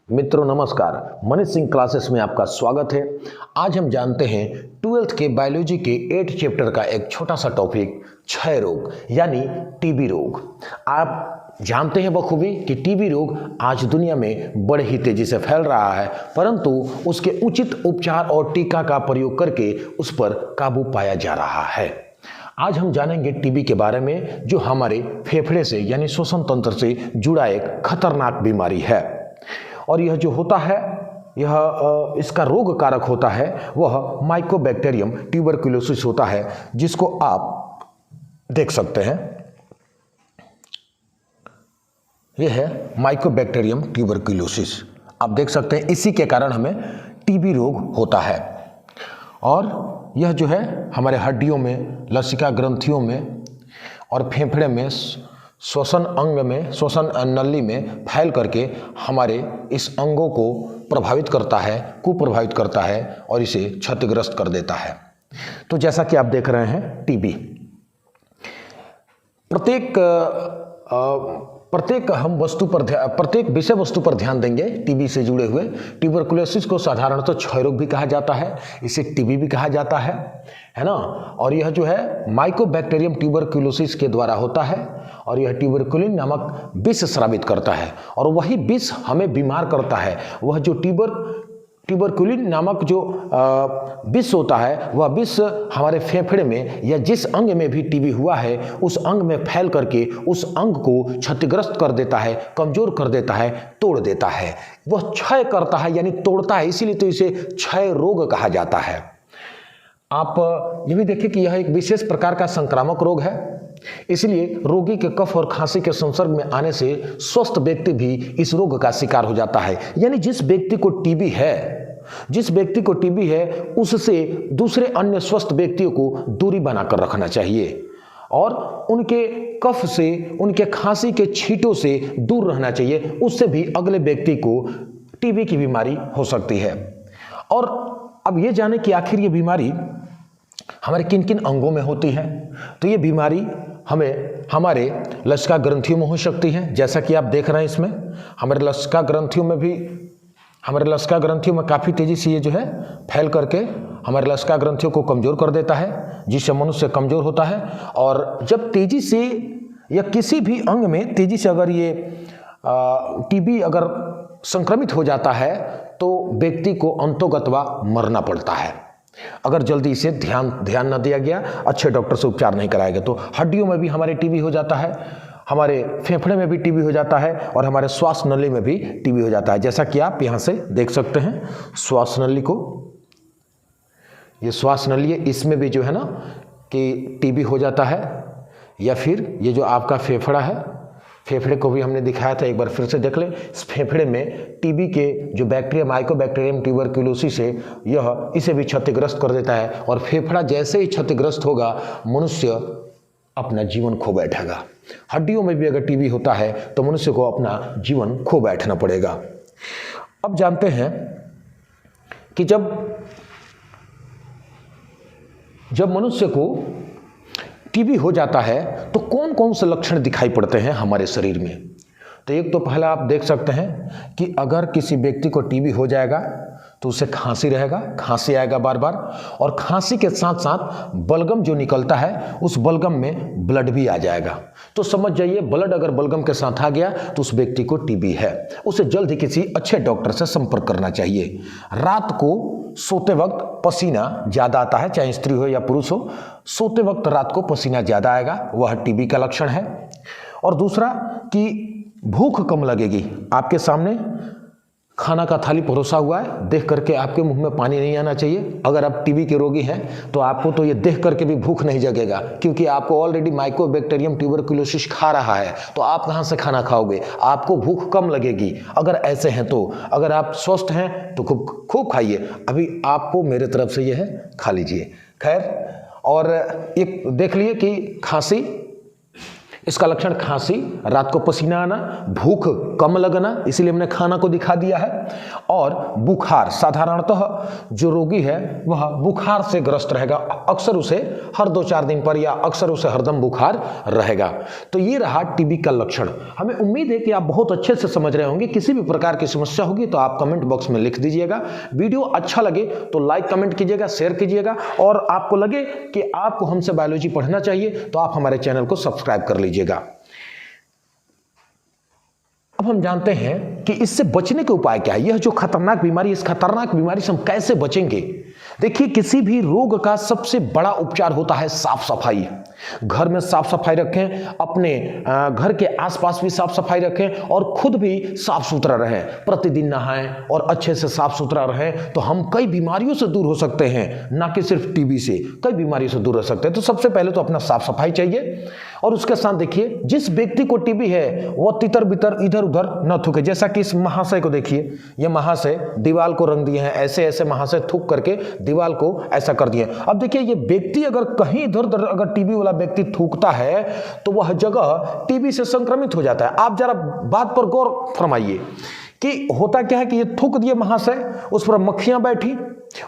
मित्रों नमस्कार, मनीष सिंह क्लासेस में आपका स्वागत है। आज हम जानते हैं 12th के बायोलॉजी के 8 चैप्टर का एक छोटा सा टॉपिक क्षय रोग यानी टीबी रोग। आप जानते हैं बखूबी कि टीबी रोग आज दुनिया में बड़े ही तेजी से फैल रहा है, परंतु उसके उचित उपचार और टीका का प्रयोग करके उस पर काबू पाया जा रहा है। आज हम जानेंगे टीबी के बारे में, जो हमारे फेफड़े से यानी श्वसन तंत्र से जुड़ा एक खतरनाक बीमारी है। और यह जो होता है, यह इसका रोग कारक होता है वह माइकोबैक्टीरियम ट्यूबरकुलोसिस होता है, जिसको आप देख सकते हैं। यह है माइकोबैक्टीरियम ट्यूबरकुलोसिस, आप देख सकते हैं। इसी के कारण हमें टीबी रोग होता है। और यह जो है हमारे हड्डियों में, लसिका ग्रंथियों में और फेफड़े में, श्वसन अंग में, श्वसन नली में फैल करके हमारे इस अंगों को प्रभावित करता है, कुप्रभावित करता है और इसे क्षतिग्रस्त कर देता है। तो जैसा कि आप देख रहे हैं, टीबी प्रत्येक विषय वस्तु पर ध्यान देंगे। टीबी से जुड़े हुए ट्यूबरकुलोसिस को साधारणतः क्षय रोग भी कहा जाता है, इसे टीबी भी कहा जाता है ना। और यह जो है माइकोबैक्टीरियम ट्यूबरकुलोसिस के द्वारा होता है और यह ट्यूबरकुलिन नामक विष स्रावित करता है और वही विष हमें बीमार करता है। वह जो ट्यूबरकुलिन नामक जो विष होता है, वह विष हमारे फेफड़े में या जिस अंग में भी टीबी हुआ है उस अंग में फैल करके उस अंग को क्षतिग्रस्त कर देता है, कमजोर कर देता है, तोड़ देता है। वह क्षय करता है यानी तोड़ता है, इसीलिए तो इसे क्षय रोग कहा जाता है। आप ये भी देखिए कि यह एक विशेष प्रकार का संक्रामक रोग है, इसलिए रोगी के कफ और खांसी के संसर्ग में आने से स्वस्थ व्यक्ति भी इस रोग का शिकार हो जाता है। यानी जिस व्यक्ति को टीबी है उससे दूसरे अन्य स्वस्थ व्यक्तियों को दूरी बनाकर रखना चाहिए और उनके कफ से, उनके खांसी के छींटों से दूर रहना चाहिए। उससे भी अगले व्यक्ति को टीबी की बीमारी हो सकती है। और अब ये जाने कि आखिर ये बीमारी हमारे किन किन अंगों में होती है। तो ये बीमारी हमें हमारे लसिका ग्रंथियों में हो सकती है, जैसा कि आप देख रहे हैं। इसमें हमारे लसिका ग्रंथियों में काफ़ी तेज़ी से ये जो है फैल करके हमारे लसिका ग्रंथियों को कमज़ोर कर देता है, जिससे मनुष्य कमज़ोर होता है। और जब तेज़ी से या किसी भी अंग में तेज़ी से अगर ये टीबी अगर संक्रमित हो जाता है तो व्यक्ति को अंतोगत्वा मरना पड़ता है। अगर जल्दी इसे ध्यान न दिया गया, अच्छे डॉक्टर से उपचार नहीं कराया गया, तो हड्डियों में भी हमारे टीबी हो जाता है, हमारे फेफड़े में भी टीबी हो जाता है और हमारे श्वास नली में भी टीबी हो जाता है। जैसा कि आप यहाँ से देख सकते हैं श्वास नली को, ये श्वास नली है, इसमें भी जो है ना कि टीबी हो जाता है। या फिर ये जो आपका फेफड़ा है, फेफड़े को भी हमने दिखाया था, एक बार फिर से देख लें। इस फेफड़े में टीबी के जो बैक्टीरिया माइकोबैक्टीरियम ट्यूबरकुलोसिस है, यह इसे भी क्षतिग्रस्त कर देता है और फेफड़ा जैसे ही क्षतिग्रस्त होगा मनुष्य अपना जीवन खो बैठेगा। हड्डियों में भी अगर टीबी होता है तो मनुष्य को अपना जीवन खो बैठना पड़ेगा। अब जानते हैं कि जब मनुष्य को टीबी हो जाता है तो कौन कौन से लक्षण दिखाई पड़ते हैं हमारे शरीर में। तो एक तो पहला आप देख सकते हैं कि अगर किसी व्यक्ति को टीबी हो जाएगा तो उसे खांसी रहेगा, खांसी आएगा बार बार, और खांसी के साथ साथ बलगम जो निकलता है उस बलगम में ब्लड भी आ जाएगा। तो समझ जाइए, ब्लड अगर बलगम के साथ आ गया तो उस व्यक्ति को टीबी है। उसे जल्द ही किसी अच्छे डॉक्टर से संपर्क करना चाहिए। रात को सोते वक्त पसीना ज़्यादा आता है, चाहे स्त्री हो या पुरुष हो, सोते वक्त रात को पसीना ज़्यादा आएगा, वह टीबी का लक्षण है। और दूसरा कि भूख कम लगेगी। आपके सामने खाना का थाली परोसा हुआ है, देख करके आपके मुंह में पानी नहीं आना चाहिए। अगर आप टीबी के रोगी हैं तो आपको तो ये देख करके भी भूख नहीं जगेगा, क्योंकि आपको ऑलरेडी माइकोबैक्टीरियम ट्यूबरकुलोसिस खा रहा है, तो आप कहाँ से खाना खाओगे, आपको भूख कम लगेगी। अगर ऐसे हैं तो, अगर आप स्वस्थ हैं तो खूब खाइए। अभी आपको मेरे तरफ से ये है, खा लीजिए। खैर, और एक देख लिए कि खांसी, इसका लक्षण खांसी, रात को पसीना आना, भूख कम लगना, इसीलिए हमने खाना को दिखा दिया है, और बुखार। साधारणतः जो रोगी है वह बुखार से ग्रस्त रहेगा, अक्सर उसे हर 2-4 दिन पर या अक्सर उसे हरदम बुखार रहेगा। तो ये रहा टीबी का लक्षण। हमें उम्मीद है कि आप बहुत अच्छे से समझ रहे होंगे। किसी भी प्रकार की समस्या होगी तो आप कमेंट बॉक्स में लिख दीजिएगा। वीडियो अच्छा लगे तो लाइक कमेंट कीजिएगा, शेयर कीजिएगा, और आपको लगे कि आपको हमसे बायोलॉजी पढ़ना चाहिए तो आप हमारे चैनल को सब्सक्राइब कर लीजिएगा। अब हम जानते हैं कि इससे बचने के उपाय क्या है। यह जो खतरनाक बीमारी, इस खतरनाक बीमारी से हम कैसे बचेंगे। देखिए, किसी भी रोग का सबसे बड़ा उपचार होता है साफ सफाई। घर में साफ सफाई रखें, अपने घर के आसपास भी साफ सफाई रखें, और खुद भी साफ सुथरा रहें। प्रतिदिन नहाएं और अच्छे से साफ सुथरा रहें तो हम कई बीमारियों से दूर हो सकते हैं, ना कि सिर्फ टीबी से, कई बीमारियों से दूर हो सकते हैं। तो सबसे पहले तो अपना साफ सफाई चाहिए, और उसके साथ देखिए, जिस व्यक्ति को टीबी है वह तितर बितर इधर उधर न थूके। जैसा कि इस महाशय को देखिए, ये महाशय दीवार को रंग दिए हैं, ऐसे ऐसे महाशय थूक करके दीवार को ऐसा कर दिए। अब देखिए, ये व्यक्ति अगर कहीं इधर उधर अगर टीबी वाला व्यक्ति थूकता है तो वह जगह टीबी से संक्रमित हो जाता है। आप जरा बात पर गौर फरमाइए कि होता क्या है कि ये थूक दिए महाशय, उस पर मक्खियां बैठी,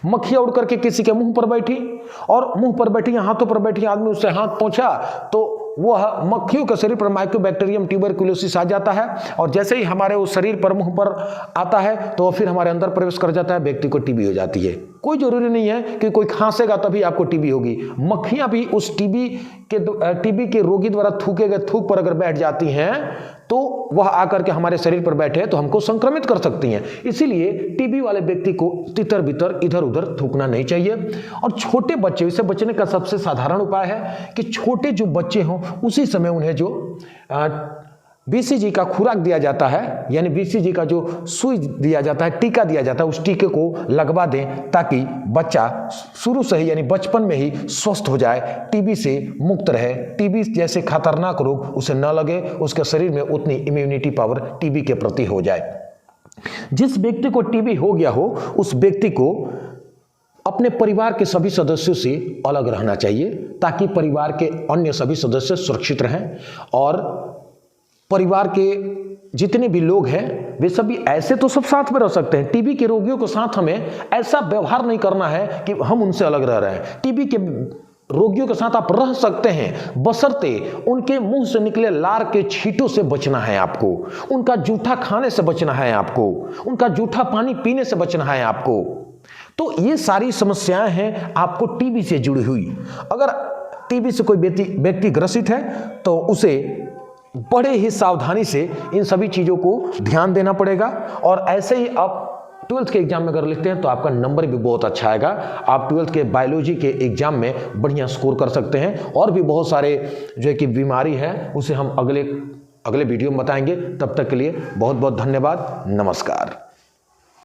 मक्खियां उड़ करके किसी के मुंह पर बैठी, और मुंह पर बैठी, हाथों पर बैठी, आदमी उससे हाथ पहुंचा तो वह मक्खियों के शरीर पर माइकोबैक्टीरियम ट्यूबरकुलोसिस आ जाता है, और जैसे ही हमारे उस शरीर पर मुंह पर आता है तो फिर हमारे अंदर प्रवेश कर जाता है, व्यक्ति को टीबी हो जाती है। कोई जरूरी नहीं है कि कोई खांसेगा तभी आपको टीबी होगी। मक्खियां भी उस टीबी के रोगी द्वारा थूके गए थूक पर अगर बैठ जाती हैं तो वह आकर के हमारे शरीर पर बैठे तो हमको संक्रमित कर सकती हैं। इसीलिए टीबी वाले व्यक्ति को तितर बितर इधर उधर थूकना नहीं चाहिए। और छोटे बच्चे, इससे बचने का सबसे साधारण उपाय है कि छोटे जो बच्चे हों उसी समय उन्हें जो बीसीजी का खुराक दिया जाता है, यानी बीसीजी का जो सुई दिया जाता है, टीका दिया जाता है, उस टीके को लगवा दें ताकि बच्चा शुरू से ही यानी बचपन में ही स्वस्थ हो जाए, टीबी से मुक्त रहे। टीबी जैसे खतरनाक रोग उसे न लगे, उसके शरीर में उतनी इम्यूनिटी पावर टीबी के प्रति हो जाए। जिस व्यक्ति को टीबी हो गया हो उस व्यक्ति को अपने परिवार के सभी सदस्यों से अलग रहना चाहिए ताकि परिवार के अन्य सभी सदस्य सुरक्षित रहें, और परिवार के जितने भी लोग हैं वे सभी ऐसे तो सब साथ में रह सकते हैं। टीबी के रोगियों के साथ हमें ऐसा व्यवहार नहीं करना है कि हम उनसे अलग रह रहे हैं। टीबी के रोगियों के साथ आप रह सकते हैं, बशर्ते उनके मुंह से निकले लार के छींटों से बचना है आपको, उनका जूठा खाने से बचना है आपको, उनका जूठा पानी पीने से बचना है आपको। तो ये सारी समस्याएं हैं आपको टीबी से जुड़ी हुई। अगर टीबी से कोई व्यक्ति ग्रसित है तो उसे बड़े ही सावधानी से इन सभी चीज़ों को ध्यान देना पड़ेगा। और ऐसे ही आप 12th के एग्जाम में अगर लिखते हैं तो आपका नंबर भी बहुत अच्छा आएगा। आप 12th के बायोलॉजी के एग्जाम में बढ़िया स्कोर कर सकते हैं। और भी बहुत सारे जो है कि बीमारी है उसे हम अगले वीडियो में बताएंगे। तब तक के लिए बहुत बहुत धन्यवाद। नमस्कार।